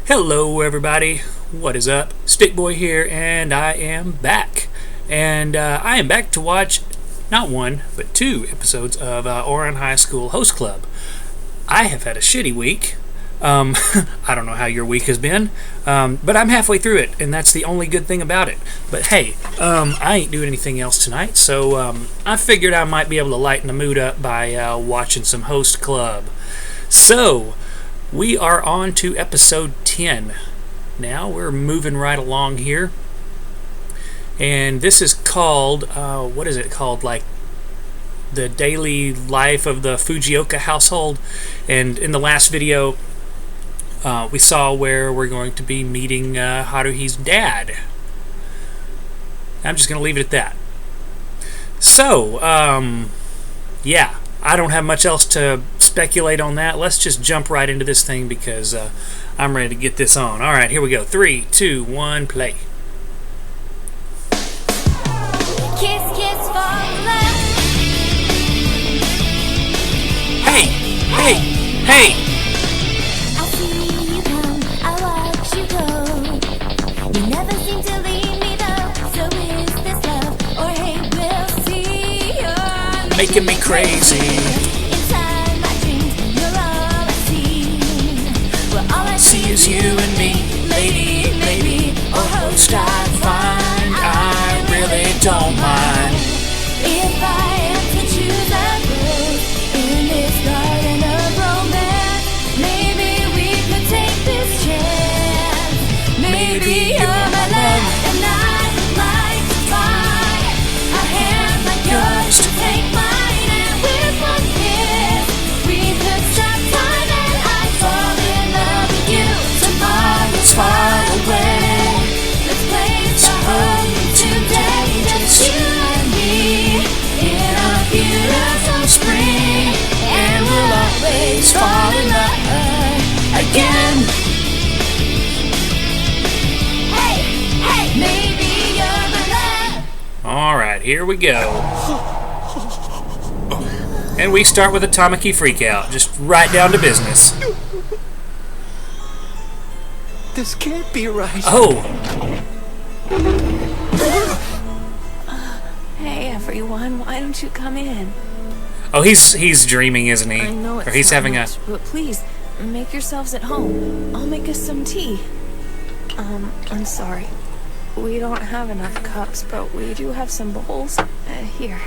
Hello everybody, what is up? Stickboy here, and I am back. And I am back to watch not one, but two episodes of Ouran High School Host Club. I have had a shitty week. I don't know how your week has been, but I'm halfway through it, and that's the only good thing about it. But hey, I ain't doing anything else tonight, so I figured I might be able to lighten the mood up by watching some Host Club. So, we are on to episode 10. Now we're moving right along here. And this is called, what is it called? Like, the daily life of the Fujioka household. And in the last video, we saw where we're going to be meeting Haruhi's dad. I'm just going to leave it at that. So, yeah. I don't have much else to speculate on that. Let's just jump right into this thing because I'm ready to get this on. Alright, here we go. 3, 2, 1, play. Kiss, kiss, fall in love. Hey! Hey! Hey! I see you come, I watch you go. You never seem to leave me though. So is this love or hate? We'll see. You're Making me crazy. inside my dreams. You're all I see. Well, all I See is you and me, lady, maybe, or host I find. I really don't mind. If I am to choose a road in this garden of romance, maybe we could take this chance. Maybe you're my love and I'd like to try a hand like yours to take mine, and with one kiss we could stop time and I'd fall in love with you. Tomorrow's far away. Let's place our hope today, just you and me in a beautiful spring, and we'll always fall in love again. Hey, hey, maybe you're my love. Alright, here we go. And we start with a Tamaki freakout, just right down to business. This can't be right. Oh, Hey everyone, why don't you come in? oh, he's dreaming, isn't he? I know it's Or he's not having much, but please make yourselves at home. I'll make us some tea. I'm sorry. We don't have enough cups, but we do have some bowls. Here.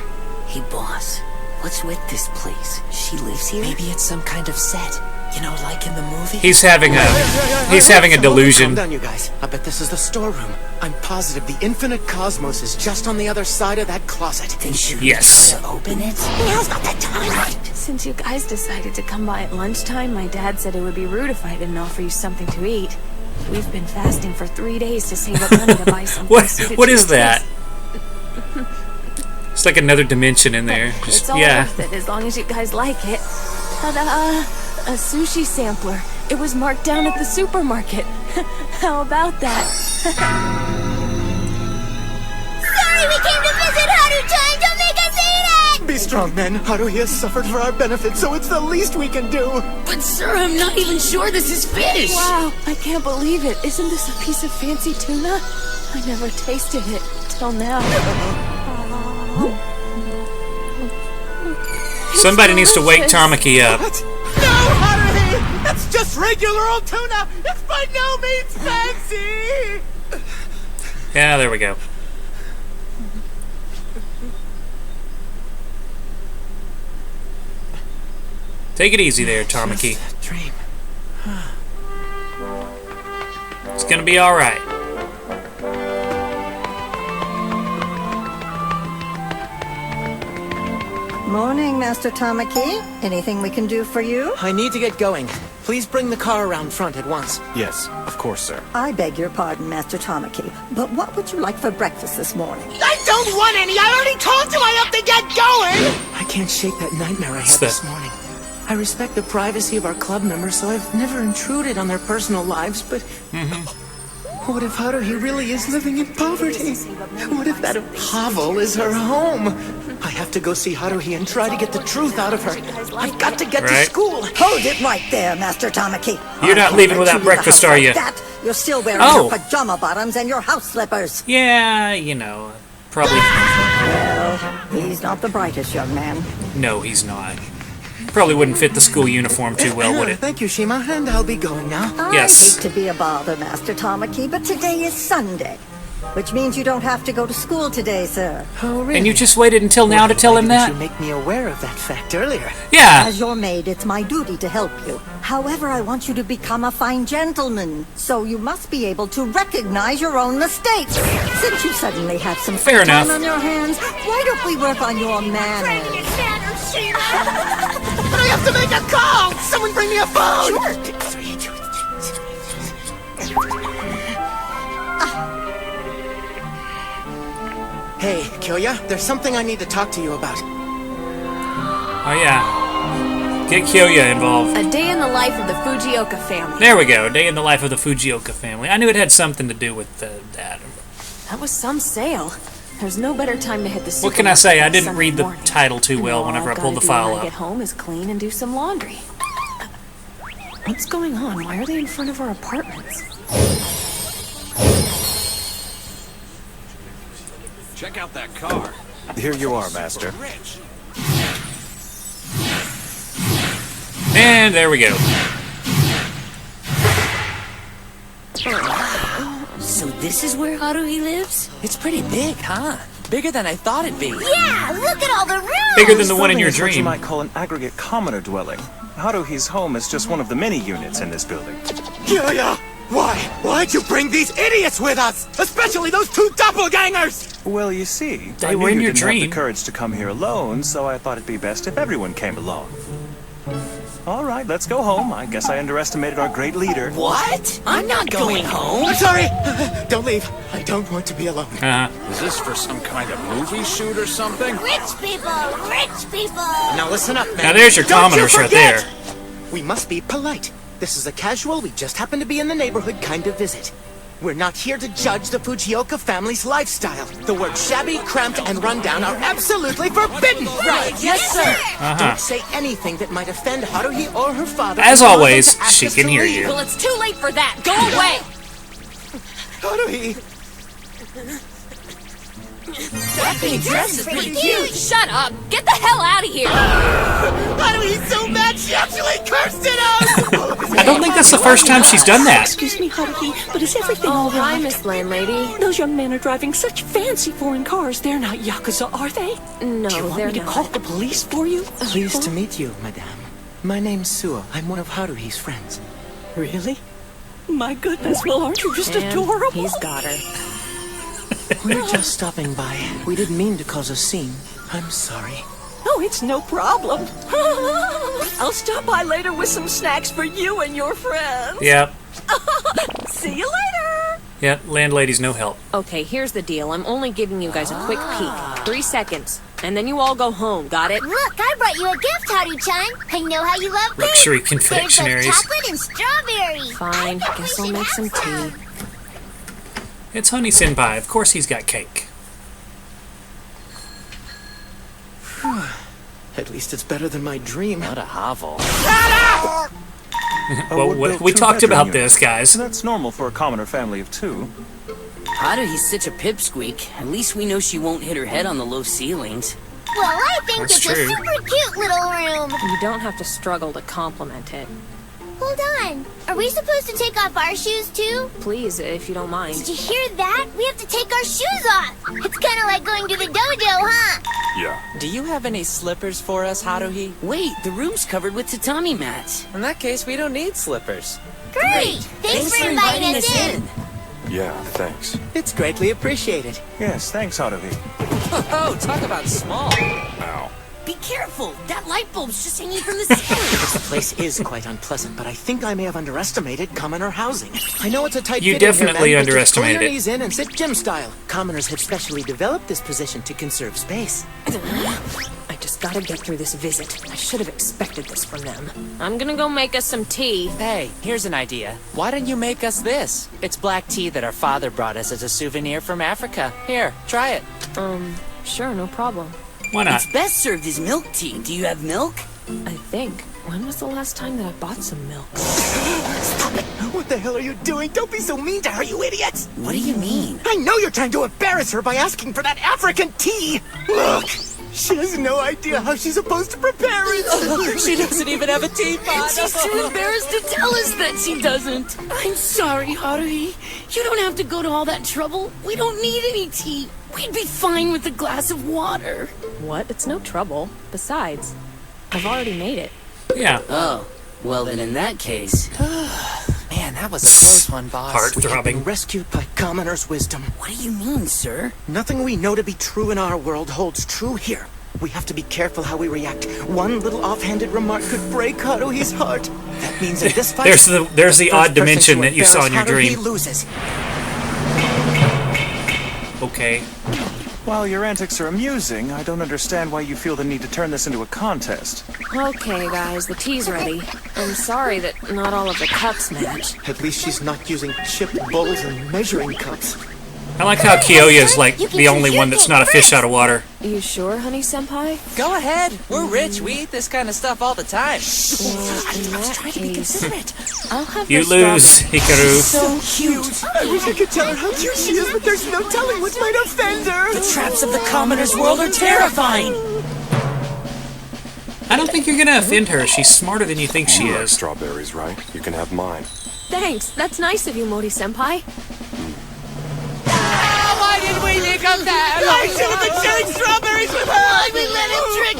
Hey, boss. What's with this place? She lives here? Maybe it's some kind of set. You know, like in the movie? He's having a delusion. Calm down, you guys. I bet this is the storeroom. I'm positive the infinite cosmos is just on the other side of that closet. Then should Yes. we try to open it? Now's not the time. Right. Since you guys decided to come by at lunchtime, my dad said it would be rude if I didn't offer you something to eat. We've been fasting for 3 days to save up money to buy something suited What to is your that? taste. It's like another dimension in there. It's all Yeah. worth it as long as you guys like it. Ta-da! A sushi sampler. It was marked down at the supermarket. How about that? Sorry, we came to visit Haru-chan. Don't make us eat it. Be strong, men. Haruhi has suffered for our benefit, so it's the least we can do. But, sir, I'm not even sure this is fish. Wow, I can't believe it. Isn't this a piece of fancy tuna? I never tasted it till now. Somebody needs to wake delicious. Tamaki up. What? No, Haruhi! That's just regular old tuna! It's by no means fancy! Yeah, there we go. Take it easy there, Tamaki. Just a dream. It's gonna be alright. Morning, Master Tamaki. Anything we can do for you? I need to get going. Please bring the car around front at once. Yes, of course, sir. I beg your pardon, Master Tamaki, but what would you like for breakfast this morning? I don't want any! I already told you I have to get going! I can't shake that nightmare I What's had this morning. I respect the privacy of our club members, so I've never intruded on their personal lives, but... What if Haruhi really is living in poverty? What if that hovel is her home? I have to go see Haruhi and try to get the truth out of her. I've got to get to Right. school. Hold it right there, Master Tamaki. You're not leaving without breakfast, are you? That. You're still wearing Oh. your pajama bottoms and your house slippers. Yeah, you know, probably. Well, he's not the brightest young man. No, he's not. Probably wouldn't fit the school uniform too well, would it? Thank you, Shima, and I'll be going now. Yes. I hate to be a bother, Master Tamaki, but today is Sunday, which means you don't have to go to school today, sir. Oh, really? And you just waited until now to tell him Why that? didn't you make me aware of that fact earlier? Yeah. As your maid, it's my duty to help you. However, I want you to become a fine gentleman, so you must be able to recognize your own mistakes. Since you suddenly have some free Fair time enough. on your hands, why don't we work on your manners? I have to make a call! Someone bring me a phone! Hey, Kyoya, there's something I need to talk to you about. Oh, yeah. Get Kyoya involved. A day in the life of the Fujioka family. There we go. Day in the life of the Fujioka family. I knew it had something to do with that. That was some sale. There's no better time to hit the What can I say? I supermarket didn't Sunday read the morning. title too And well all whenever I I've pulled the gotta do file when I up. get home is clean and do some laundry. What's going on? Why are they in front of our apartments? Check out that car. Here you are, Master. Rich. And there we go. So this is where Haruhi lives? It's pretty big, huh? Bigger than I thought it'd be. Yeah, look at all the rooms! Bigger than the one in your It's what you dream. might call an aggregate commoner dwelling. Haruhi's home is just one of the many units in this building. Kyoya! Why? Why'd you bring these idiots with us? Especially those two doppelgangers! Well, you see, They I were knew in you your didn't have dream. the courage to come here alone, so I thought it'd be best if everyone came along. All right, let's go home. I guess I underestimated our great leader. What? I'm not going home. I'm sorry! Don't leave. I don't want to be alone. Is this for some kind of movie shoot or something? Rich people! Rich people! Now listen up, man. Now there's your Don't you commoners right forget! there. We must be polite. This is a casual, we just happen to be in the neighborhood kind of visit. We're not here to judge the Fujioka family's lifestyle. The words shabby, cramped, and rundown are absolutely forbidden! Right, Yes, sir. Don't say anything that might offend Haruhi or her father. As or always, them to ask she us can to hear leave. you. Well, it's too late for that. Go away! Haruhi! That pink dress is pretty cute! Shut up! Get the hell out of here! Haruhi's so mad she actually cursed at us! I don't think that's the first time she's done that. Excuse me, Haruhi, but is everything Oh, all hi, right? Miss Landlady. Those young men are driving such fancy foreign cars. They're not Yakuza, are they? No, Do you want they're me to not. call the police for you? Pleased to meet you, madame. My name's Suo. I'm one of Haruhi's friends. Really? My goodness, well, aren't you just And adorable? he's got her. We're just stopping by. We didn't mean to cause a scene. I'm sorry. Oh, it's no problem. I'll stop by later with some snacks for you and your friends. Yep. See you later. Yep. Landlady's no help. Okay, here's the deal. I'm only giving you guys a quick peek. 3 seconds. And then you all go home, got it? Look, I brought you a gift, Haru-chan. I know how you love food. Luxury There's confectionaries. both chocolate and strawberry. Fine, I guess probably I'll make should some have tea. It's Honey Senpai. Of course he's got cake. At least it's better than my dream. What a hovel. Well, wood-built we talked two-bedroom about unit. this, guys. That's normal for a commoner family of two. Haruhi's such a pipsqueak. At least we know she won't hit her head on the low ceilings. Well, I think That's it's true. a super cute little room. You don't have to struggle to compliment it. Hold on. Are we supposed to take off our shoes too? Please, if you don't mind. Did you hear that? We have to take our shoes off. It's kind of like going to the dojo, huh? Yeah. Do you have any slippers for us, Haruhi? Wait, the room's covered with tatami mats. In that case, we don't need slippers. Great. Thanks for inviting us in. Yeah, thanks. It's greatly appreciated. Yes, thanks, Haruhi. Oh, talk about small. Ow. Be careful! That light bulb's just hanging from the ceiling. This place is quite unpleasant, but I think I may have underestimated commoner housing. I know it's a tight You fit in here, definitely man, but just underestimated pull your it. knees in and sit gym style. Commoners have specially developed this position to conserve space. I just gotta get through this visit. I should have expected this from them. I'm gonna go make us some tea. Hey, here's an idea. Why don't you make us this? It's black tea that our father brought us as a souvenir from Africa. Here, try it. Sure, no problem. Why not? It's best served as milk tea. Do you have milk? I think. When was the last time that I bought some milk? Stop it! What the hell are you doing? Don't be so mean to her, you idiot! What do you mean? I know you're trying to embarrass her by asking for that African tea! Look! She has no idea how she's supposed to prepare it! She doesn't even have a teapot. She's too embarrassed to tell us that she doesn't. I'm sorry, Haruhi. You don't have to go to all that trouble. We don't need any tea. We'd be fine with a glass of water. What? It's no trouble. Besides, I've already made it. Yeah. Oh, well then in that case... Man, that was a close one, boss. Heart We have been throbbing. rescued by commoner's wisdom. What do you mean, sir? Nothing we know to be true in our world holds true here. We have to be careful how we react. One little offhanded remark could break Haruhi's heart. That means in this fight... There's the odd first person dimension to that you saw in your embarrass Haruhi dream. loses. Okay. While your antics are amusing, I don't understand why you feel the need to turn this into a contest. Okay, guys, the tea's ready. I'm sorry that not all of the cups match. At least she's not using chipped bowls and measuring cups. I like how Kiyoya's like the only one that's not a fish out of water. You sure, honey senpai? Go ahead. We're rich. We eat this kind of stuff all the time. Well, in that case, I'll have You the lose, strawberry. Hikaru. So cute! I wish I could tell her how cute she is, but there's no telling what might offend her! The traps of the commoner's world are terrifying. I don't think you're gonna offend her. She's smarter than you think she is. Strawberries, right? You can have mine. Thanks, that's nice of you, Mori senpai. Why did we think of that? I should have been sharing strawberries with her! Why we let him trick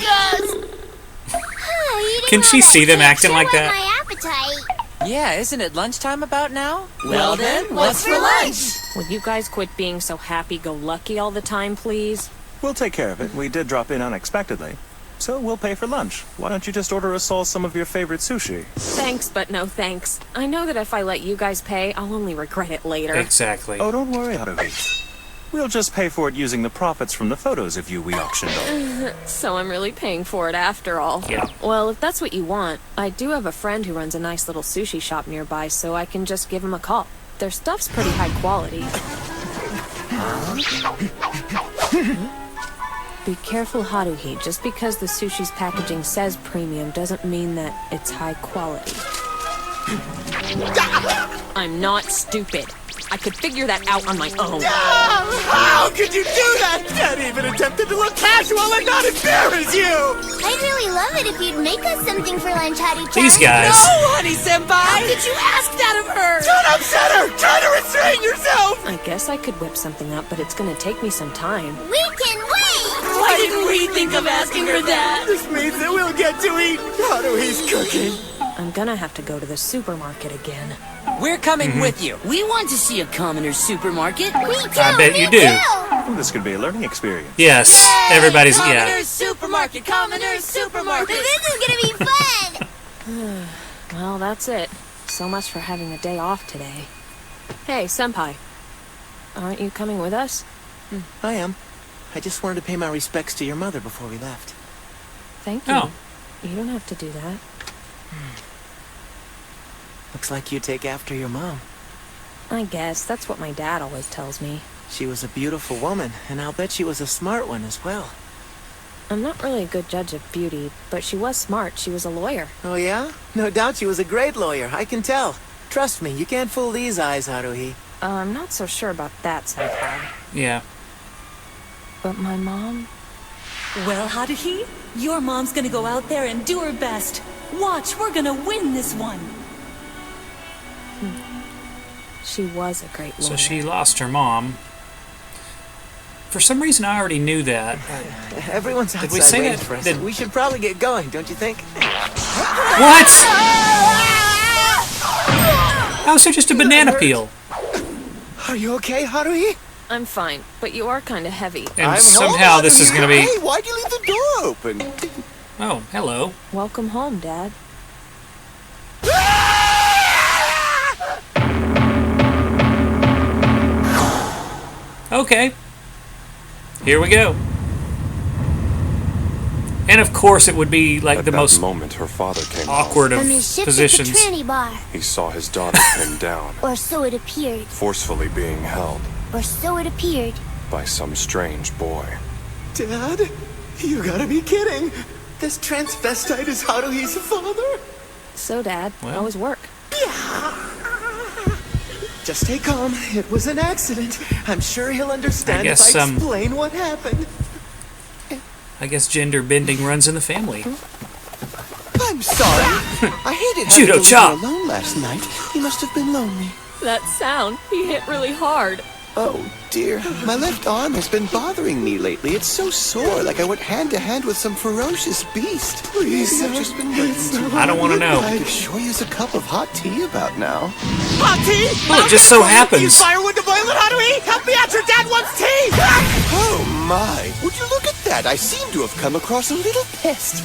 us? Can she see them acting like that? My appetite. Yeah, isn't it lunchtime about now? Well then, what's for lunch? Would you guys quit being so happy-go-lucky all the time, please? We'll take care of it. We did drop in unexpectedly. So we'll pay for lunch. Why don't you just order us all some of your favorite sushi? Thanks, but no thanks. I know that if I let you guys pay, I'll only regret it later. Exactly. Oh, don't worry, Haruhi. We'll just pay for it using the profits from the photos of you we auctioned off. So I'm really paying for it after all. Yeah. Well, if that's what you want, I do have a friend who runs a nice little sushi shop nearby, so I can just give him a call. Their stuff's pretty high quality. Be careful, Haruhi. Just because the sushi's packaging says premium doesn't mean that it's high quality. I'm not stupid. I could figure that out on my own. How could you do that? Dad even attempted to look casual and not embarrass you! I'd really love it if you'd make us something for lunch, Haru-chan. These guys. honey senpai! How could you ask that of her? Don't upset her! Try to restrain yourself! I guess I could whip something up, but it's gonna take me some time. We can wait! Why didn't we think of asking her that? This means that we'll get to eat Haruhi's cooking. I'm gonna have to go to the supermarket again. We're coming with you. We want to see a commoner's supermarket. Me too! I bet me you do. too. This could be a learning experience. Yes. Everybody's, yeah. Commoner's supermarket, Commoner's supermarket. This is gonna be fun! Well, that's it. So much for having a day off today. Hey, senpai. Aren't you coming with us? I am. I just wanted to pay my respects to your mother before we left. Thank you. Oh. You don't have to do that. Looks like you take after your mom. I guess. That's what my dad always tells me. She was a beautiful woman, and I'll bet she was a smart one as well. I'm not really a good judge of beauty, but she was smart. She was a lawyer. Oh yeah? No doubt she was a great lawyer, I can tell. Trust me, you can't fool these eyes, Haruhi. I'm not so sure about that, senpai. Yeah. But my mom... Well, Haruhi, your mom's gonna go out there and do her best. Watch, we're gonna win this one. She was a great lawyer. So she lost her mom. For some reason, I already knew that. Everyone's outside Did we say waiting that- for us. did- We should probably get going, don't you think? What? How's there just a banana peel? Are you okay, Haruhi? I'm fine, but you are kind of heavy. And somehow this is going to be... Hey, why'd you leave the door open? Oh, hello. Welcome home, Dad. Okay. Here we go. And of course it would be like At the that most moment, her father came awkward From of his ship at the positions. tranny bar. He saw his daughter pinned down, Or so it appeared. forcefully being held Or so it appeared. by some strange boy. Dad? You gotta be kidding. This transvestite is Haruhi's father? So, Dad, how was work? Just stay calm. It was an accident. I'm sure he'll understand if I explain what happened. I guess gender bending runs in the family. I'm sorry. I hated Judo having to chop. leave you alone last night. You must have been lonely. That sound, he hit really hard. Oh, dear. My left arm has been bothering me lately. It's so sore, like I went hand-to-hand with some ferocious beast. Please, Maybe I've just been waiting too I don't want to know. I could sure use a cup of hot tea about now. Hot tea? Well, it just so happens. Use firewood to boil it, Haruhi! Help me out, your dad wants tea! Oh, my. Would you look at that? I seem to have come across a little pest.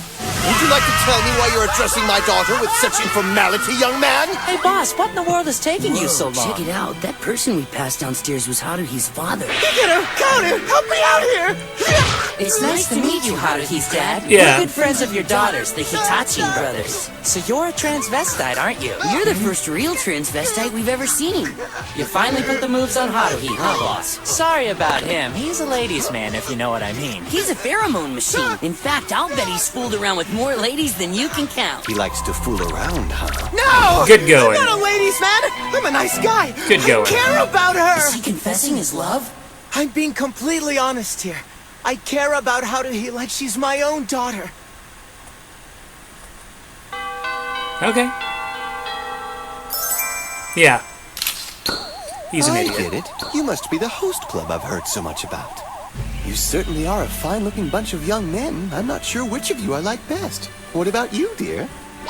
Would you like to tell me why you're addressing my daughter with such informality, young man? Hey, boss, what in the world is taking you so long? Check it out. That person we passed downstairs was Haruhi's father. Get her! Counter! Help me out here! It's nice to meet you, Haruhi's dad. Yeah. We're good friends of your daughters, the Hitachi brothers. So you're a transvestite, aren't you? You're the first real transvestite we've ever seen. You finally put the moves on Haruhi, huh, boss? Sorry about him. He's a ladies' man, if you know what I mean. He's a pheromone machine. In fact, I'll bet he's fooled around with more ladies than you can count. He likes to fool around, huh? No! Good going. I'm not a ladies' man! I'm a nice guy! Good going. I care about her! Is he confessing his love? I'm being completely honest here. I care about Haruhi like she's my own daughter. Okay. Yeah. He's an I idiot. get it. You must be the host club I've heard so much about. You certainly are a fine-looking bunch of young men. I'm not sure which of you I like best. What about you, dear?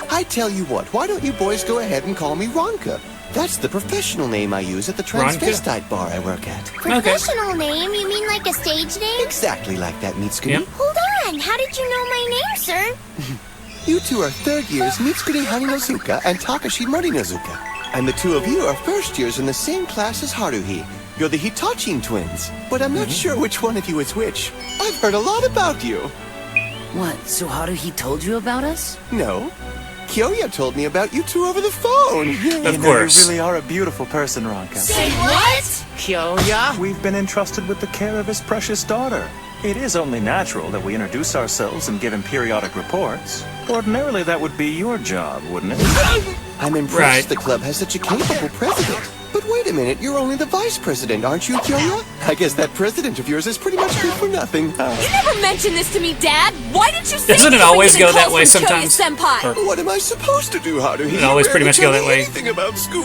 I tell you what, why don't you boys go ahead and call me Ronka? That's the professional name I use at the transvestite bar I work at. Professional name? You mean like a stage name? Exactly like that, Mitsuki. Yep. Hold on, how did you know my name, sir? You two are third years Mitsukuri Haninozuka and Takashi Morinozuka. And the two of you are first years in the same class as Haruhi. You're the Hitachin twins, but I'm not sure which one of you is which. I've heard a lot about you. What, so Haruhi told you about us? No. Kyoya told me about you two over the phone. Of course. You really are a beautiful person, Ronka. Say what? Kyoya? We've been entrusted with the care of his precious daughter. It is only natural that we introduce ourselves and give him periodic reports. Ordinarily, that would be your job, wouldn't it? I'm impressed the club has such a capable president. But wait a minute, you're only the vice president, aren't you, Kyoya? I guess that president of yours is pretty much good for nothing. You never mentioned this to me, Dad. Why didn't you say Doesn't it anything always when you go that called way from sometimes? Kyoya-senpai? Or- What am I supposed to do, Haruhi? It always pretty much go that way. Anything about school.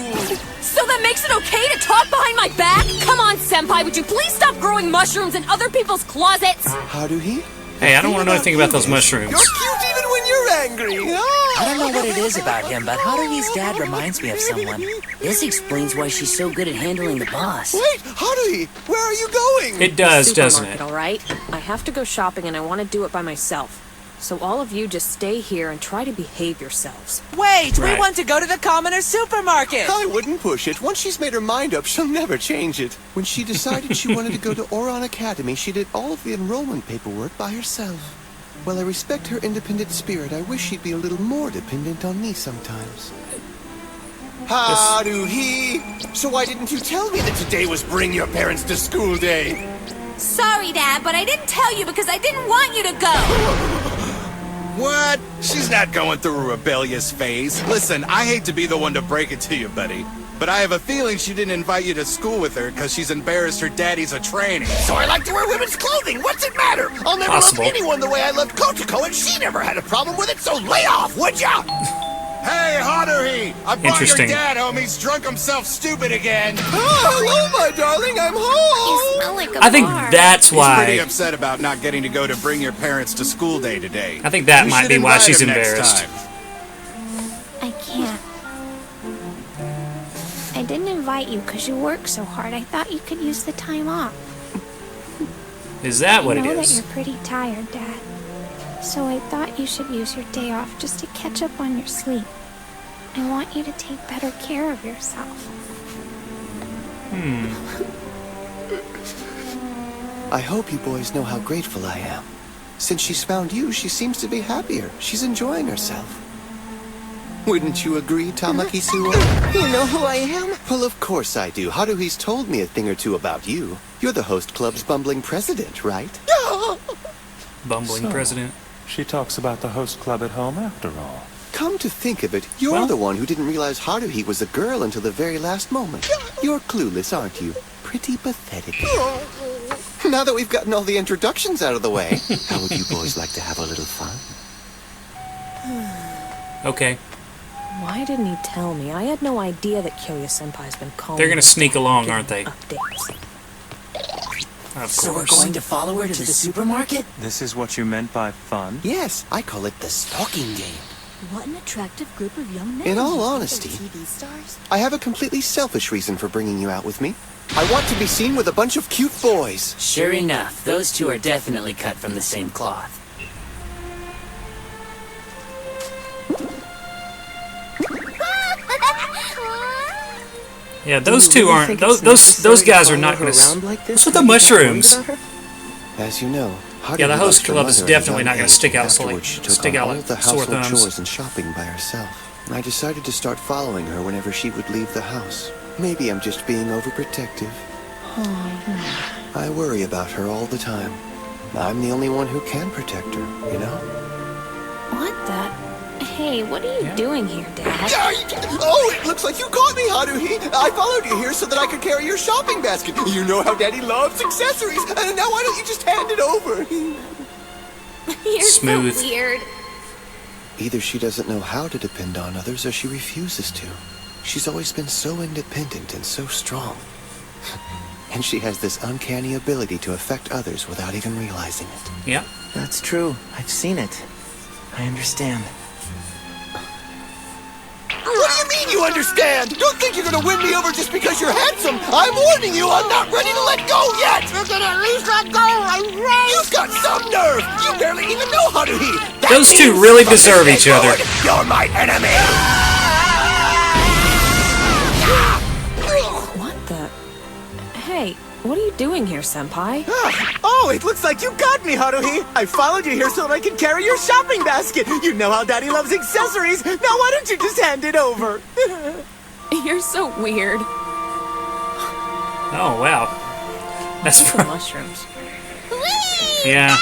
So that makes it okay to talk behind my back? Come on, Senpai, would you please stop growing mushrooms in other people's closets? Haruhi? Hey, I don't want to know anything about those mushrooms. You're cute even when you're angry. I don't know what it is about him, but Haruhi's dad reminds me of someone. This explains why she's so good at handling the boss. Wait, Haruhi, where are you going? It does, doesn't it? All right? I have to go shopping and I want to do it by myself. So all of you just stay here and try to behave yourselves. Wait, Right. we want to go to the Commoner supermarket. I wouldn't push it. Once she's made her mind up, she'll never change it. When she decided she wanted to go to Ouran Academy, she did all of the enrollment paperwork by herself. While I respect her independent spirit, I wish she'd be a little more dependent on me sometimes. Haruhi! So why didn't you tell me that today was Bring Your Parents to School Day? Sorry, Dad, but I didn't tell you because I didn't want you to go. What? She's not going through a rebellious phase. Listen, I hate to be the one to break it to you, buddy, but I have a feeling she didn't invite you to school with her because she's embarrassed her daddy's a trainee. So I like to wear women's clothing. What's it matter? I'll never Possible. love anyone the way I loved Kotoko, and she never had a problem with it, so lay off, would ya? Hey, Haruhi! I brought your Interesting. dad home. He's drunk himself stupid again. Oh, hello, my darling. I'm home. You smell like a I think bar. that's He's pretty why. upset about not getting to go to Bring Your Parents to School Day today. I think that You might should be why invite she's him next embarrassed. time. I can't. I didn't invite you because you work so hard. I thought you could use the time off. Is that what I it know that is? you're pretty tired, Dad. So I thought you should use your day off just to catch up on your sleep. I want you to take better care of yourself. I hope you boys know how grateful I am. Since she's found you, she seems to be happier. She's enjoying herself. Wouldn't you agree, Tamaki Suo? You know who I am? Well, of course I do. Haruhi's told me a thing or two about you. You're the host club's bumbling president, right? bumbling So, president. She talks about the host club at home after all. Come to think of it, you're the one who didn't realize Haruhi was a girl until the very last moment. You're clueless, aren't you? Pretty pathetic. Now that we've gotten all the introductions out of the way, how would you boys like to have a little fun? Okay. Why didn't he tell me? I had no idea that Kyoya-senpai's been calling. They're gonna me sneak down, along, giving aren't they? me updates. Of So we're course. going to follow her to the supermarket? This is what you meant by fun? Yes, I call it the stalking game. What an attractive group of young men. In all honesty, TV stars. I have a completely selfish reason for bringing you out with me. I want to be seen with a bunch of cute boys. Sure enough, those two are definitely cut from the same cloth. Yeah, those two aren't. Those guys are not going to. What's with the mushrooms? As you know, Yeah, the Haruhi host lost her club is mother at a definitely young not gonna age, stick and out so afterwards like- she took stick on out all like of the sore household thumbs. chores and shopping by herself. I decided to start following her whenever she would leave the house. Maybe I'm just being overprotective. I worry about her all the time. I'm the only one who can protect her, you know? What the? Hey, what are you doing here, Dad? Oh, it looks like you caught me, Haruhi! I followed you here so that I could carry your shopping basket. You know how Daddy loves accessories, and now why don't you just hand it over? You're Smooth. so weird. Either she doesn't know how to depend on others or she refuses to. She's always been so independent and so strong. And she has this uncanny ability to affect others without even realizing it. Yeah. That's true. I've seen it. I understand. What do you mean you understand? Don't think you're gonna win me over just because you're handsome. I'm warning you, I'm not ready to let go yet. You're gonna at least let go, I'm right. You've got some nerve. You barely even know Haruhi. That Those two means really from this deserve day each other. forward, You're my enemy. What the? Hey, what are you doing here, Senpai? Oh, it looks like you got me, Haruhi. I followed you here so that I could carry your shopping basket. You know how Daddy loves accessories. Now why don't you just hand it over? You're so weird. Oh wow. That's Eat the mushrooms. yeah.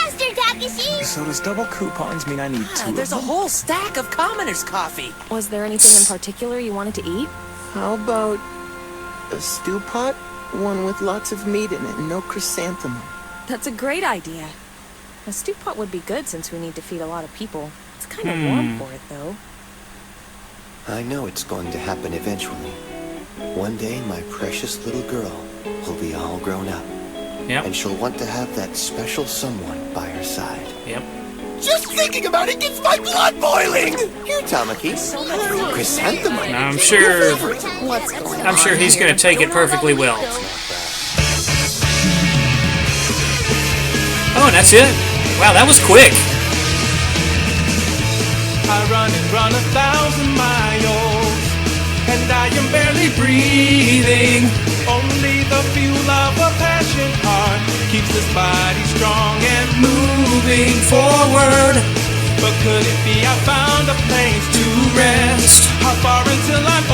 So does double coupons mean I need two? There's a whole stack of commoners' coffee. Was there anything in particular you wanted to eat? How about a stew pot? One with lots of meat in it and no chrysanthemum. That's a great idea. A stew pot would be good since we need to feed a lot of people. It's kind of warm for it, though. I know it's going to happen eventually. One day, my precious little girl will be all grown up. Yep. And she'll want to have that special someone by her side. Yep. Just thinking about it gets my blood boiling! Here, Tamaki. Chrysanthemum. I'm sure. What's going on? I'm sure he's going to take it perfectly well. Oh, and that's it. Wow, that was quick. I run 1,000 miles, and I am barely breathing. Only the fuel of a passion heart keeps this body strong and moving forward. But could it be I found a place to rest? How far until I'm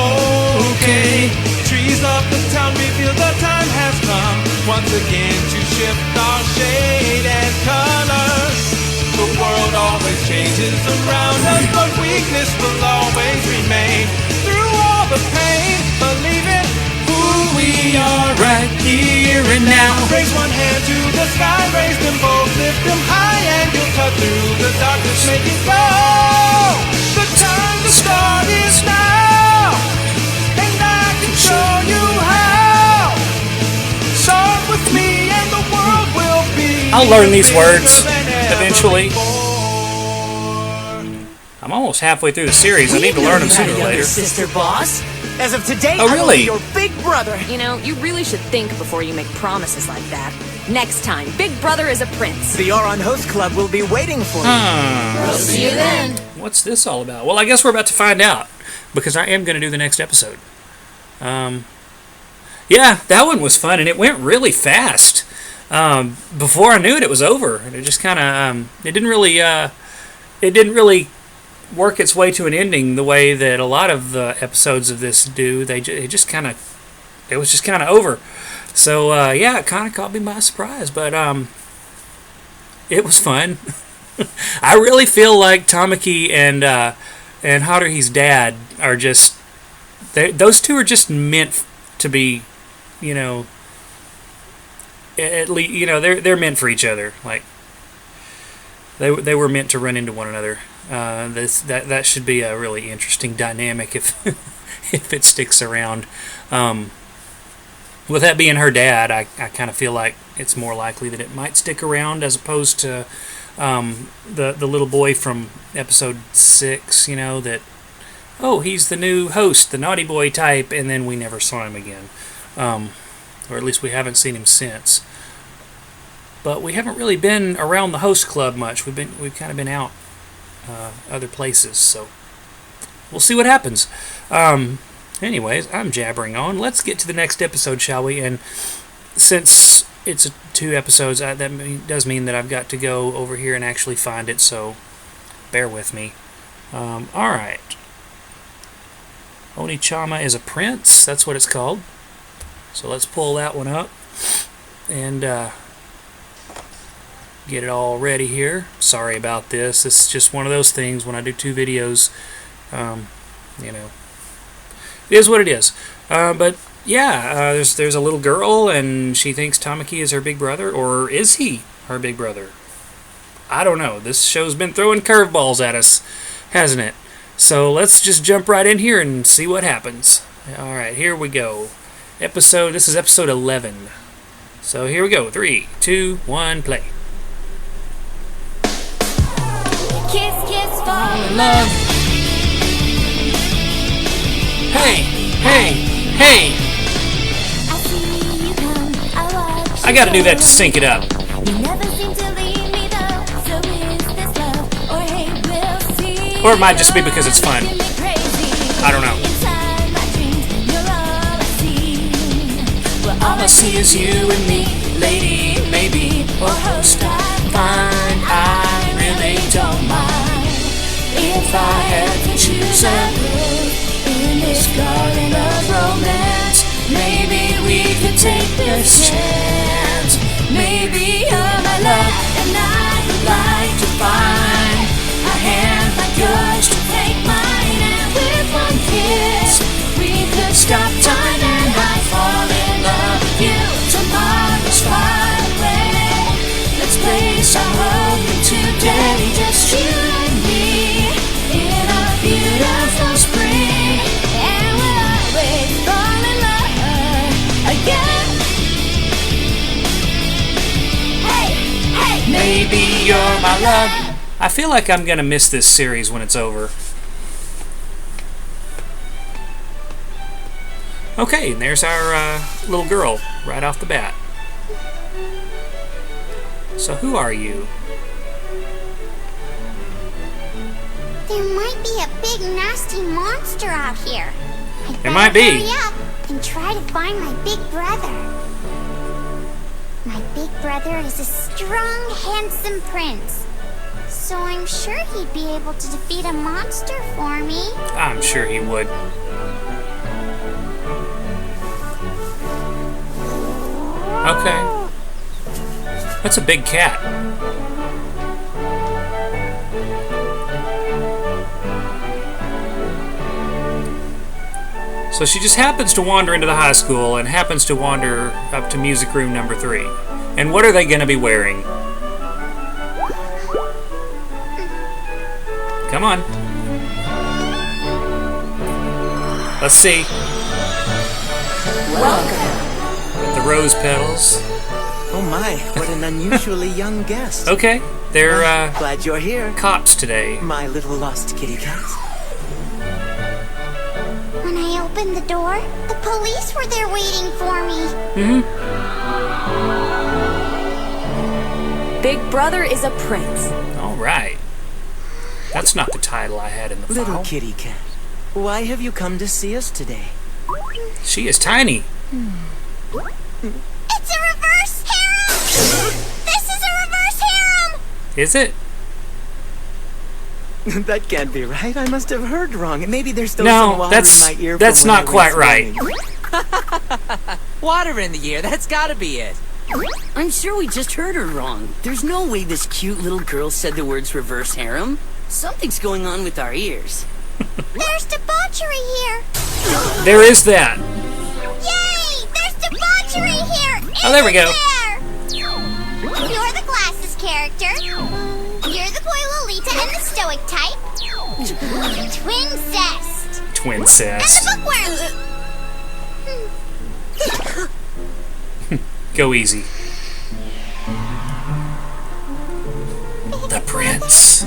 okay? Trees of the town reveal the time has come once again to shift our shade and colors. The world always changes around us, but weakness will always remain. Through all the pain, believe it, who we are right here and now. Raise one hand to the sky, raise them both, lift them high, and you'll cut through the darkness, make it go. The time to start is now, and I can show you how. Start with me, and the world will be. I'll learn these words eventually. I'm almost halfway through the series. I need to learn them sooner or later. Sister boss? As of today, Oh, I will really? be your big brother. You know, you really should think before you make promises like that. Next time, Big Brother is a prince. The Ouran Host Club will be waiting for you. We'll see you then. What's this all about? Well, I guess we're about to find out, because I am going to do the next episode. Yeah, that one was fun, and it went really fast. Before I knew it, it was over, and it just kind of it didn't really work its way to an ending the way that a lot of the episodes of this do. It was just kind of over. So yeah, it kind of caught me by surprise, but It was fun. I really feel like Tamaki and Haruhi's dad are just... Those two are just meant to be, you know... At least, you know, they're meant for each other. Like, they were meant to run into one another. That should be a really interesting dynamic if if it sticks around. With that being her dad, I kind of feel like it's more likely that it might stick around as opposed to the little boy from episode 6. You know, that, oh, he's the new host, the naughty boy type, and then we never saw him again, or at least we haven't seen him since. But we haven't really been around the host club much. We've kind of been out other places, so we'll see what happens. Anyways, I'm jabbering on. Let's get to the next episode, shall we? And since it's 2 episodes, that does mean that I've got to go over here and actually find it, so bear with me. Alright. Onichama is a prince. That's what it's called. So let's pull that one up and get it all ready here. Sorry about this. It's just one of those things when I do 2 videos. You know, it is what it is. But yeah, there's a little girl and she thinks Tamaki is her big brother, or is he her big brother? I don't know. This show's been throwing curveballs at us, hasn't it? So let's just jump right in here and see what happens. Alright, here we go. This is episode 11. So here we go. 3, 2, 1, play. Kiss, kiss, fall in love. Hey, hey, hey! I see you come, I watch. I gotta do that to sync it up. You never seem to leave me though. So is this love or hate? We'll see. Or it might just be because it's fun. I don't know. Inside my dreams, you're all I see. Well, All I see is you and me, lady, maybe, or host, I'm fine. I really don't mind. if I had to choose a road in this garden of romance, maybe we could take this chance. Maybe you're my love, and I would like to find a hand like yours to take mine, and with one kiss we could stop time and I fall in love with you. Tomorrow's far away. Let's place our hope in today, just you and me in a beautiful spring, and we'll always fall in love again. Hey, Maybe you're my love. I feel like I'm gonna miss this series when it's over. Okay, and there's our little girl right off the bat. So who are you? There might be a big nasty monster out here. There might be. Hurry up and try to find my big brother. My big brother is a strong, handsome prince. So I'm sure he'd be able to defeat a monster for me. I'm sure he would. Okay. That's a big cat. So she just happens to wander into the high school and happens to wander up to music room number 3. And what are they going to be wearing? Come on. Let's see. Welcome. With the rose petals. Oh my, what an unusually young guest. Okay, they're glad you're here. Cops today. My little lost kitty cat. When I opened the door, the police were there waiting for me. Big Brother is a prince. All right. That's not the title I had in the Little file. kitty cat, why have you come to see us today? She is tiny. It's a reverse harem! This is a reverse harem! Is it? That can't be right. I must have heard wrong. Maybe there's still No, some water that's- in my ear. that's from when not I quite went right. swimming. Water in the ear, that's gotta be it. I'm sure we just heard her wrong. There's no way this cute little girl said the words reverse harem. Something's going on with our ears. There's debauchery here. There is that. Yay! There's debauchery here. Oh, there we go. You're the glasses character. You're the boy Lolita and the stoic type. Twincest. Twincest. And the bookworm. Go easy. The prince.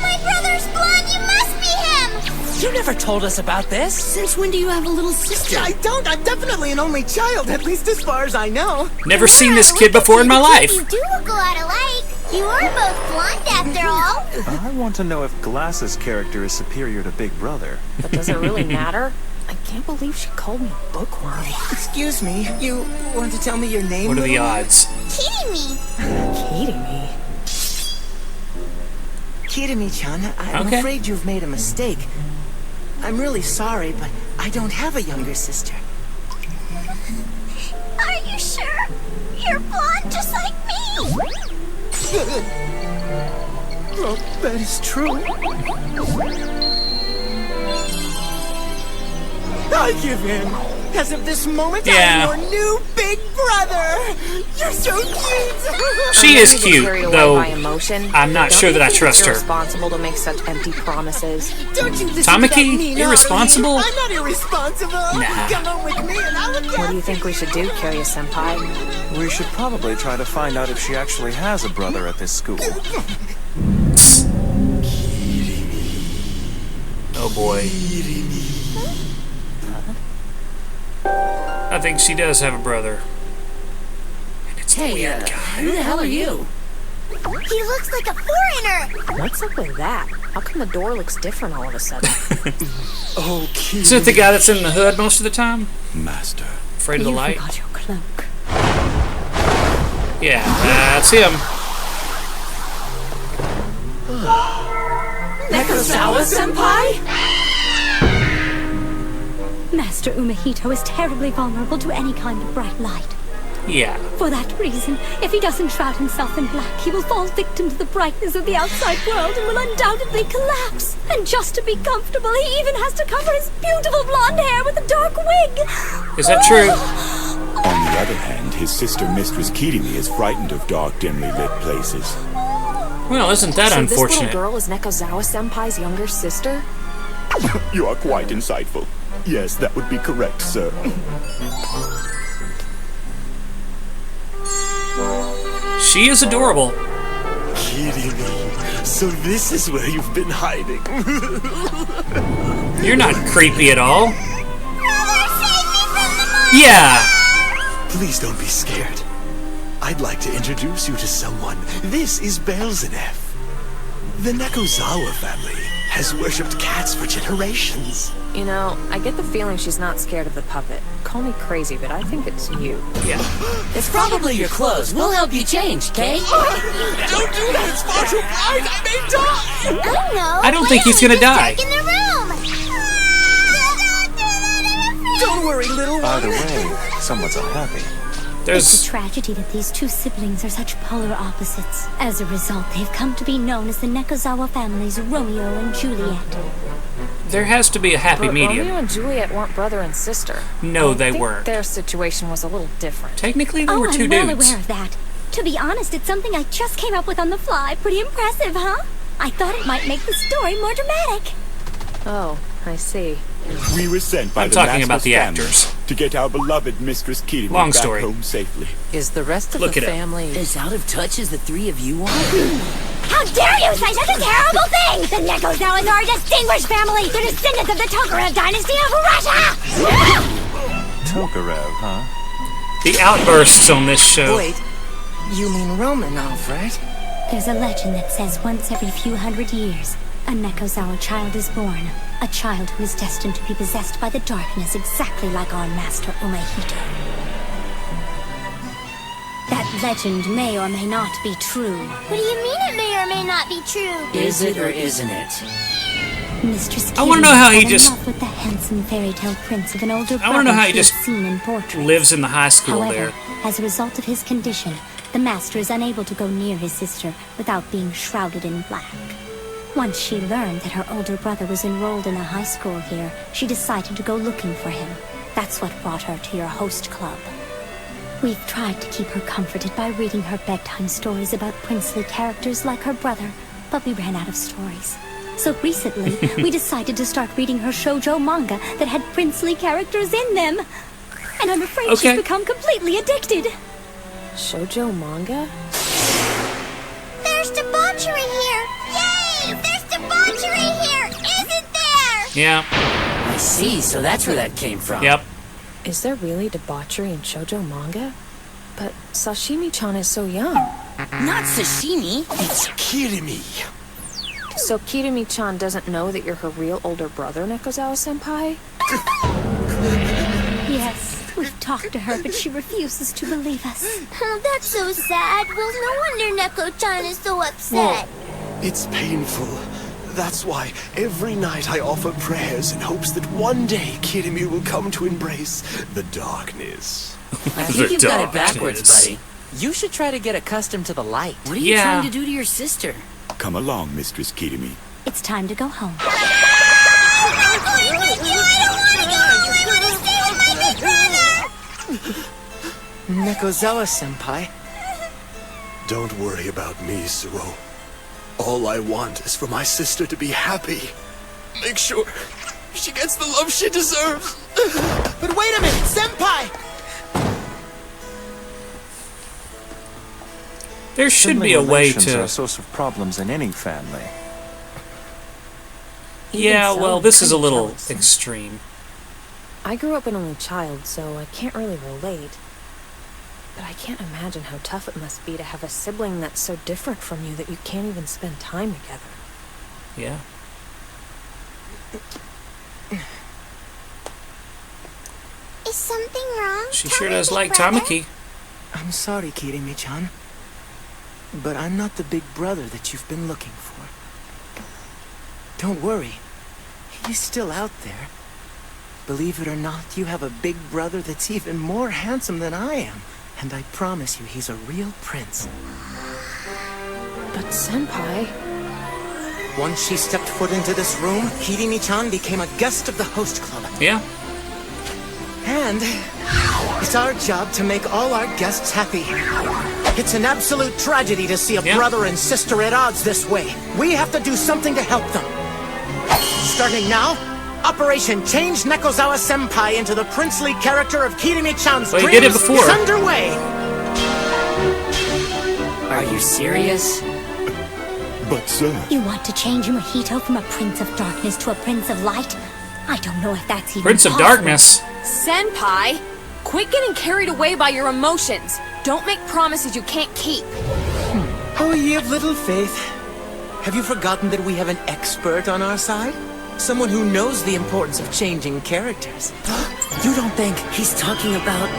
My brother's blonde. You must be him. You never told us about this. Since when do you have a little sister? I don't. I'm definitely an only child, at least as far as I know. Never seen this kid before in my life. You do look a lot alike. You are both blonde after all. I want to know if Glass's character is superior to Big Brother. But does it really matter? I can't believe she called me bookworm. Excuse me, you want to tell me your name? What are the little one? odds? Kidding me. Kidding me? Kirimi-chan, I'm Okay. afraid you've made a mistake. I'm really sorry, but I don't have a younger sister. Are you sure? You're blonde just like me. Oh, that is true. I give in. As of this moment, Yeah. I'm your new big brother. You're so cute. She is cute, Carried away though by emotion. I'm not Don't sure you that I think trust it's her. irresponsible to make such empty promises. Don't you listen Tamaki? to that mean Irresponsible? Ari. I'm not irresponsible. Nah. Come on with me and I'll look What do you think we should do, Kiryu-senpai? We should probably try to find out if she actually has a brother at this school. Oh boy. I think she does have a brother. And it's the Hey, weird guy. who the hell are you? He looks like a foreigner. What's up with that? How come the door looks different all of a sudden? Oh, Is it the guy that's in the hood most of the time? Master. Afraid of the You light? forgot your cloak. Yeah, that's him. Nekazawa-senpai? Master Umehito is terribly vulnerable to any kind of bright light. Yeah. For that reason, if he doesn't shroud himself in black, he will fall victim to the brightness of the outside world and will undoubtedly collapse. And just to be comfortable, he even has to cover his beautiful blonde hair with a dark wig. Is that true? On the other hand, his sister Mistress Kirimi is frightened of dark, dimly lit places. Well, isn't that so this unfortunate? little girl is Nekazawa-senpai's younger sister? You are quite insightful. Yes, that would be correct, sir. She is adorable. Kirimi, so this is where you've been hiding. You're not creepy at all. Yeah. Please don't be scared. I'd like to introduce you to someone. This is Belzebub. The Nekozawa family has worshipped cats for generations. You know, I get the feeling she's not scared of the puppet. Call me crazy, but I think it's you. Yeah. It's probably your clothes. We'll help you change, okay? Don't do that! It's far too bright! I may die! Oh no! I don't think he's gonna die. Dark in the room. Don't worry, little one. Either way, someone's unhappy. It's a tragedy that these two siblings are such polar opposites. As a result, they've come to be known as the Nekozawa family's Romeo and Juliet. There has to be a happy But medium. Romeo and Juliet weren't brother and sister. No, I they think weren't. Their situation was a little different. Technically, they were two I'm well dudes. aware of that. To be honest, it's something I just came up with on the fly. Pretty impressive, huh? I thought it might make the story more dramatic. Oh, I see. We were sent by I'm the talking about Master's the family actors. to get our beloved Mistress Kirimi Long back story. home safely. Is the rest of Look the at him. family as out of touch as the three of you are? How dare you say such a terrible thing! The Nekozawas are a distinguished family, the descendants of the Tokarev dynasty of Russia! Tokarev, huh? The outbursts on this show. Wait, you mean Romanov, right? There's a legend that says once every few hundred years, a Nekozawa child is born. A child who is destined to be possessed by the darkness exactly like our master Umehito. That legend may or may not be true. What do you mean it may or may not be true? Is it or isn't it? Mistress I want to know how he fell in just love with the handsome fairy tale prince of an older I want to know how he brother just she had seen in portraits. lives in the high school However, there. as a result of his condition, the master is unable to go near his sister without being shrouded in black. Once she learned that her older brother was enrolled in a high school here, she decided to go looking for him. That's what brought her to your host club. We've tried to keep her comforted by reading her bedtime stories about princely characters like her brother, but we ran out of stories. So recently, we decided to start reading her shoujo manga that had princely characters in them. And I'm afraid she's become completely addicted. Shoujo manga? There's debauchery here! Yay! There's debauchery here! Isn't there? Yeah. I see, so that's where that came from. Yep. Is there really debauchery in shoujo manga? But Sashimi-chan is so young. Not sashimi. It's Kirimi. So Kirimi-chan doesn't know that you're her real older brother, Nekozawa-senpai? Yes, we've talked to her, but she refuses to believe us. Oh, that's so sad. Well, no wonder Neko-chan is so upset. It's painful. That's why every night I offer prayers in hopes that one day Kirimi will come to embrace the darkness. I think you've got it backwards, buddy. You should try to get accustomed to the light. What are you trying to do to your sister? Come along, Mistress Kirimi. It's time to go home. Nekozawa-senpai. Don't worry about me, Suo. All I want is for my sister to be happy. Make sure she gets the love she deserves. But wait a minute, Senpai! There should be Sibling a way relations to. are a source of problems in any family. Yeah, so, well, this is a I'm little jealous. extreme. I grew up an only child, so I can't really relate. But I can't imagine how tough it must be to have a sibling that's so different from you that you can't even spend time together. Yeah. Is something wrong? She Tell sure me, does big like brother. Tamaki. I'm sorry, Kirimi-chan. But I'm not the big brother that you've been looking for. Don't worry. He's still out there. Believe it or not, you have a big brother that's even more handsome than I am. And I promise you, he's a real prince. But Senpai... Once she stepped foot into this room, Kirimi-chan became a guest of the host club. Yeah. And it's our job to make all our guests happy. It's an absolute tragedy to see a brother and sister at odds this way. We have to do something to help them. Starting now, Operation Change Nekozawa-senpai into the princely character of Kirimi-chan's Well, you dreams did it before. is underway. Are you serious? But, sir... You want to change Mojito from a prince of darkness to a prince of light? I don't know if that's even Prince of possible. Darkness. Senpai! Quit getting carried away by your emotions. Don't make promises you can't keep. Oh, ye of little faith. Have you forgotten that we have an expert on our side? Someone who knows the importance of changing characters. You don't think he's talking about...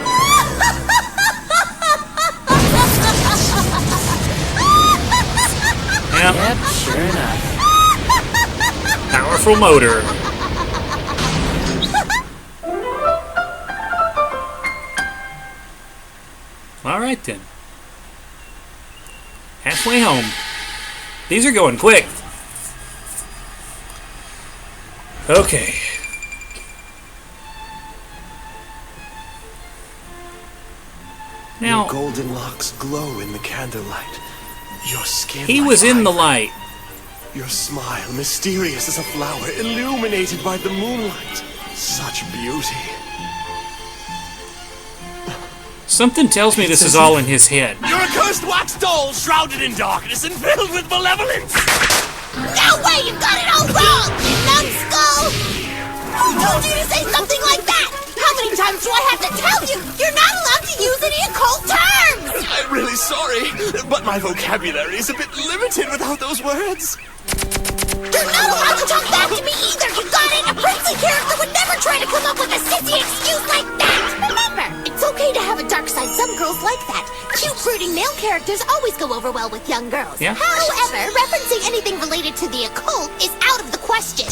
Yep, sure enough. Powerful motor. Alright then. Halfway home. These are going quick. Okay. Now, your golden locks glow in the candlelight. Your skin he like was in the ivory. light. Your smile mysterious as a flower illuminated by the moonlight. Such beauty. Something tells me this is all in his head. You're a cursed wax doll shrouded in darkness and filled with malevolence. No way! You got it all wrong! You numbskull! Who told you to say something like that? How many times do I have to tell you? You're not allowed to use any occult terms! I'm really sorry, but my vocabulary is a bit limited without those words. You're not allowed to talk back to me either, you got it? A princely character would never try to come up with a sissy excuse like that! Remember, it's okay to have a dark side. Some girls like that. Cute, brooding male characters always go over well with young girls. Yeah. However, referencing anything related to the occult is out of the question.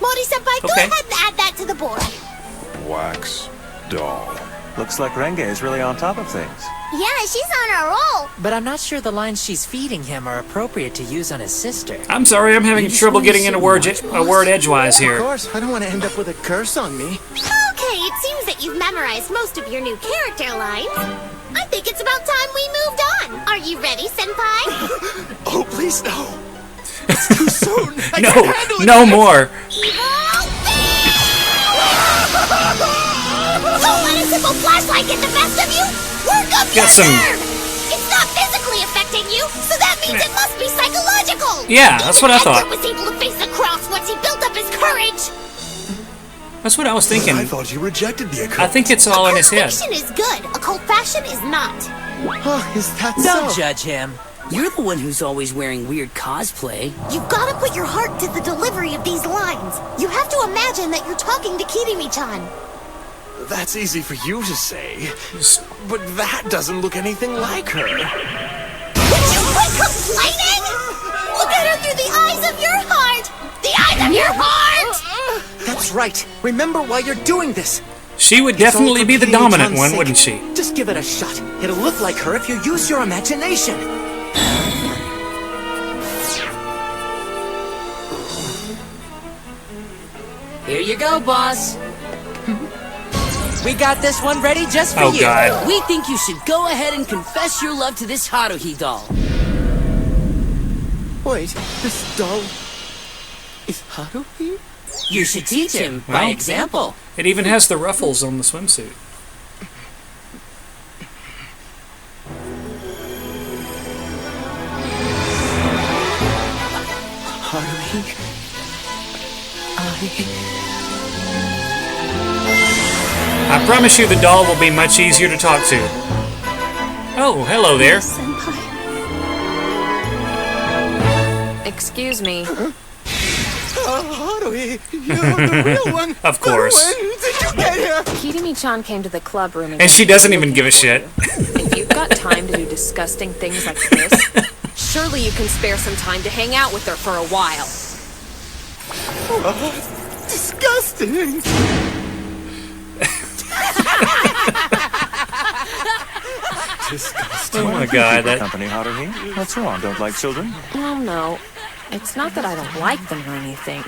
Mori-senpai, go Okay. ahead and add that to the board. Wax doll. Looks like Renge is really on top of things. Yeah, she's on a roll. But I'm not sure the lines she's feeding him are appropriate to use on his sister. I'm sorry, I'm having trouble getting in a word edgewise Of here. course, I don't want to end up with a curse on me. Okay, it seems that you've memorized most of your new character lines. I think it's about time we moved on. Are you ready, Senpai? Oh, please, no. It's too soon. I No, can't handle it. no more. Don't let a simple flashlight get the best of you! Work up your Got some- nerve! It's not physically affecting you, so that means it must be psychological! Yeah, that's what I thought. Edward was able to face the cross once he built up his courage! That's what I was thinking. I thought you rejected the occult. I think it's all in his head. Fiction is good, occult fashion is not. Oh, is that Don't so? judge him. You're the one who's always wearing weird cosplay. You've gotta put your heart to the delivery of these lines. You have to imagine that you're talking to Kirimi-chan. That's easy for you to say. But that doesn't look anything like her. Would you quit complaining? Look at her through the eyes of your heart! The eyes of your heart! That's right. Remember why you're doing this. She would It's all definitely for be the Kirimi-chan's dominant one, sake. wouldn't she? Just give it a shot. It'll look like her if you use your imagination. Here you go, boss. We got this one ready just for Oh, you. God. We think you should go ahead and confess your love to this Haruhi doll. Wait, this doll is Haruhi? You should teach him by Well, example. It even has the ruffles on the swimsuit. Haruhi? I promise you the doll will be much easier to talk to. Oh, hello there. Excuse me. Haruhi, you're the real one. Of course. When did you get here? Kirimi-chan came to the club room And she doesn't even give a shit. If you've got time to do disgusting things like this, surely you can spare some time to hang out with her for a while. Disgusting. Disgusting. Oh my God, that- Company, Haruhi. What's wrong? Don't like children? Well, no. It's not that I don't like them or anything.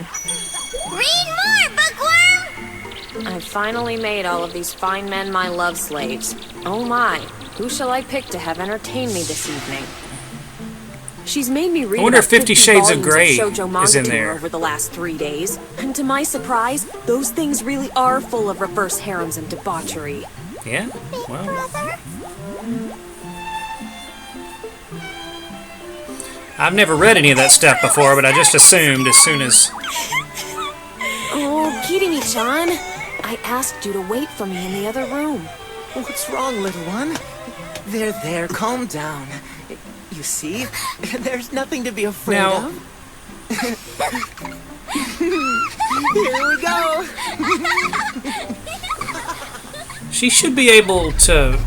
Read more, bookworm! I've finally made all of these fine men my love slaves. Oh my, who shall I pick to have entertained me this evening? She's made me read I wonder about if 50 50 Shades of volumes Grey shoujo manga is in to her there. over the last 3 days. And to my surprise, those things really are full of reverse harems and debauchery. Yeah? Well. I've never read any of that stuff before, but I just assumed as soon as... Oh, Kirimi-chan, I asked you to wait for me in the other room. What's wrong, little one? There, calm down. You see, there's nothing to be afraid Now- of. Here we go. She should be able to...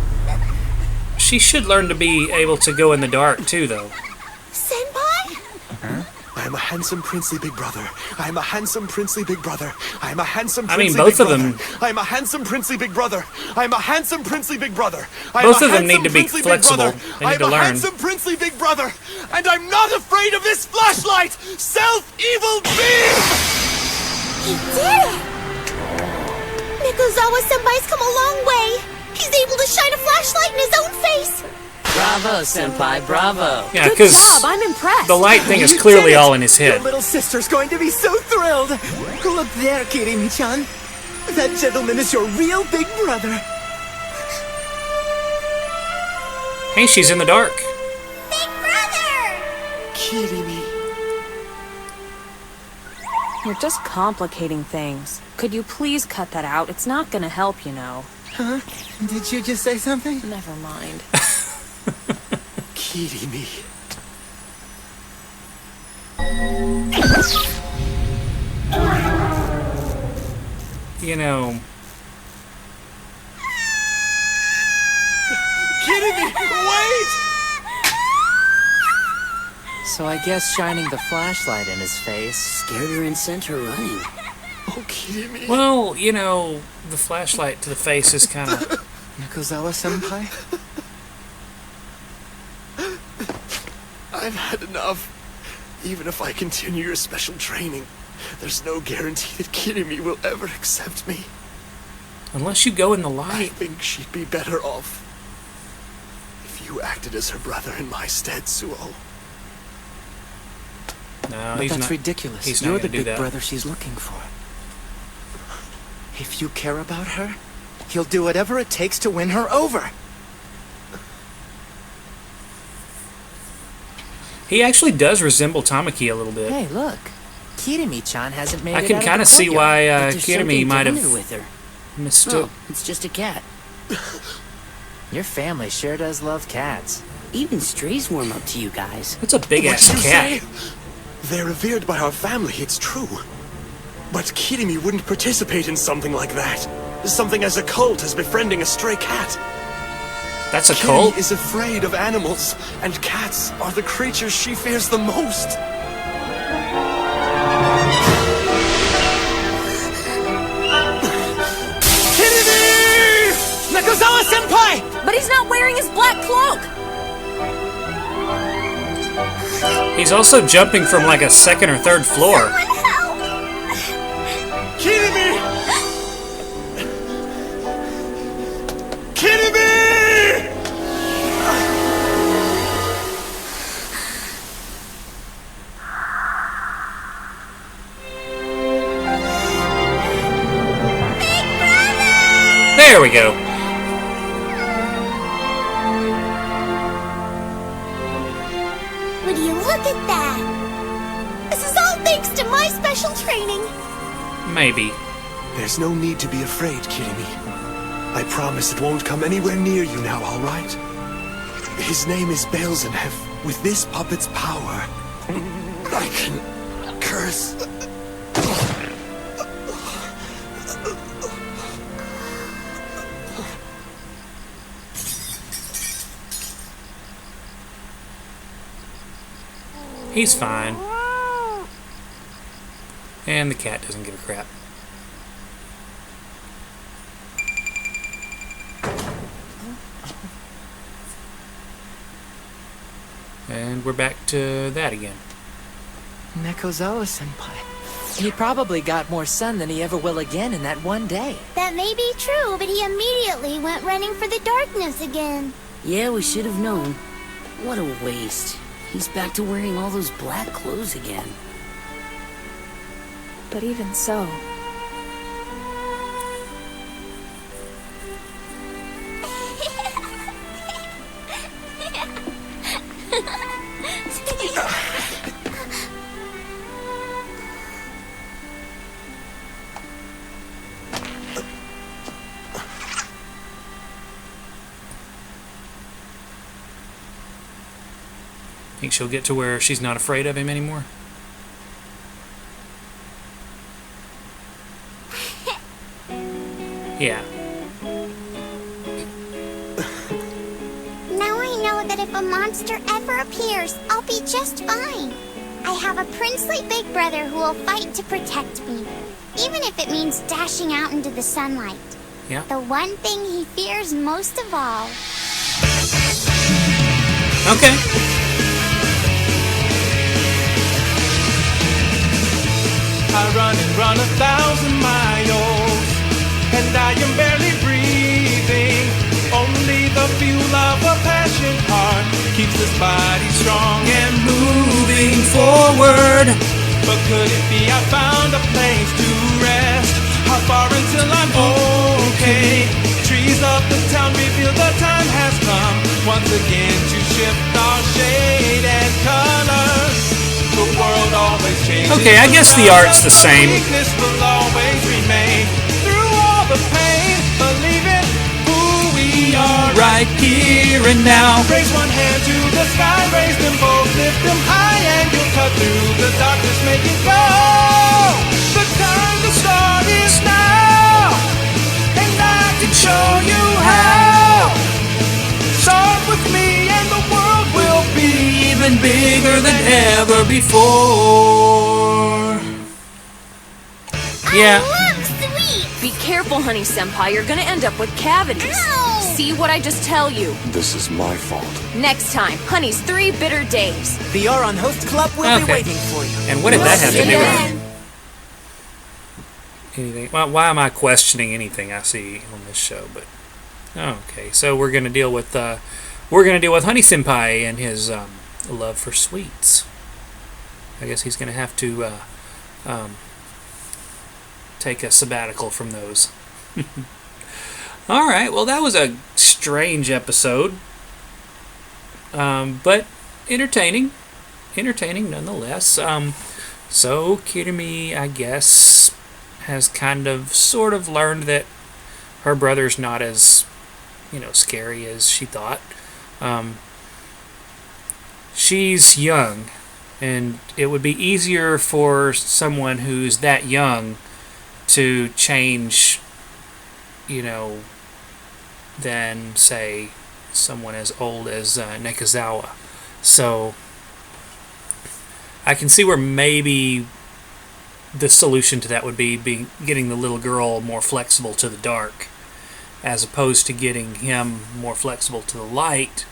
She should learn to be able to go in the dark, too, though. Senpai? I'm a handsome princely big brother. I'm a handsome princely big brother. I'm a handsome I mean, princely both big of them- brother. I'm a handsome princely big brother. I'm a handsome princely big brother. I'm Both a of them need handsome to be princely big flexible. brother. They need I'm to a learn. handsome princely big brother. And I'm not afraid of this flashlight! Self-evil beam! He did it! Nikozawa-senpai's come a long way. He's able to shine a flashlight in his own face. Bravo, senpai, bravo. Yeah, Good because job, I'm impressed. the light thing is You clearly did it! all in his Your head. little sister's going to be so thrilled. Look there, Kirimi-chan. That gentleman is your real big brother. Hey, she's in the dark. Big brother! Kirimi. You're just complicating things. Could you please cut that out? It's not gonna help, you know. Huh? Did you just say something? Never mind. Kirimi. You know... Kirimi, wait! So I guess shining the flashlight in his face Scared her and sent her running. Oh, Kirimi. Well, you know, the flashlight to the face is kind of... Nekozawa-senpai? I've had enough. Even if I continue your special training, there's no guarantee that Kirimi will ever accept me. Unless you go in the light. I think she'd be better off if you acted as her brother in my stead, Suo. No, But he's that's not, ridiculous. He's You're not the gonna do big that. brother she's looking for. If you care about her, he'll do whatever it takes to win her over. He actually does resemble Tamaki a little bit. Hey, look. Kirimi-chan hasn't made I it can out kind of of the see why courtyard, but there's Kirimi something might to have wonder with her. mistook. Oh, it's just a cat. Your family sure does love cats. Even strays warm up to you guys. That's a big ass What did you cat. say? They're revered by our family, it's true. But Kirimi wouldn't participate in something like that. Something as occult as befriending a stray cat. That's a Kirimi cult? is afraid of animals, and cats are the creatures she fears the most. Kirimi! Nekozawa-senpai! But he's not wearing his black cloak! He's also jumping from like a second or third floor. Kirimi! Kirimi! There we go. Would you look at that? This is all thanks to my special training. Maybe. There's no need to be afraid, Kirimi. I promise it won't come anywhere near you now, all right? His name is Belzenev. With this puppet's power, I can curse. He's fine. And the cat doesn't give a crap. And we're back to that again. Nekozawa-senpai. He probably got more sun than he ever will again in that one day. That may be true, but he immediately went running for the darkness again. Yeah, we should have known. What a waste. He's back to wearing all those black clothes again. But even so, Think she'll get to where she's not afraid of him anymore? Yeah. Now I know that if a monster ever appears, I'll be just fine. I have a princely big brother who will fight to protect me, even if it means dashing out into the sunlight. Yeah. The one thing he fears most of all. Okay. I run and run 1,000 miles, and I am barely breathing. Only the fuel of a passionate heart keeps this body strong and moving forward. But could it be I found a place to rest? How far until I'm okay? Trees of the town reveal the time has come once again to shift our shade and colors. The world always changes. Okay, I guess the art's the same. Weakness will always remain. Through all the pain, believe it, who we are right here and now. Raise one hand to the sky, raise them both, lift them high, and you'll cut through the darkness, make it go. The time to start is now, and I can show you how. Start with me and the world will be even bigger than ever before. Yeah. I love sweets! Be careful, honey senpai. You're gonna end up with cavities. Ow! See what I just tell you? This is my fault. Next time, honey's 3 bitter days. The Ouran Host Club will be Okay. waiting for you. And what did that have to do with Then. anything? Well, why am I questioning anything I see on this show? But okay, so we're gonna deal with Honey Senpai and his love for sweets. I guess he's gonna have to take a sabbatical from those. All right, well, that was a strange episode, but entertaining nonetheless. So Kirimi, I guess, has kind of sort of learned that her brother's not as, scary as she thought. She's young, and it would be easier for someone who's that young to change, than, say, someone as old as Nekazawa. So I can see where maybe the solution to that would be getting the little girl more flexible to the dark, as opposed to getting him more flexible to the light.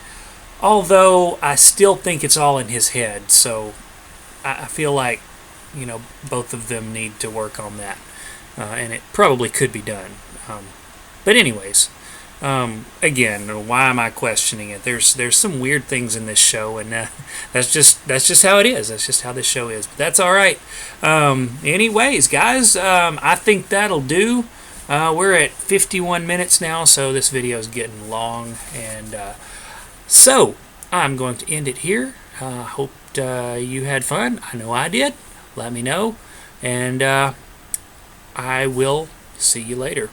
Although I still think it's all in his head, so I feel like, both of them need to work on that. And it probably could be done. But anyways, again, why am I questioning it? There's some weird things in this show, and that's just how it is. That's just how this show is. But that's all right. Anyways, guys, I think that'll do. We're at 51 minutes now, so this video is getting long, and so I'm going to end it here. Hope you had fun. I know I did. Let me know, and I will see you later.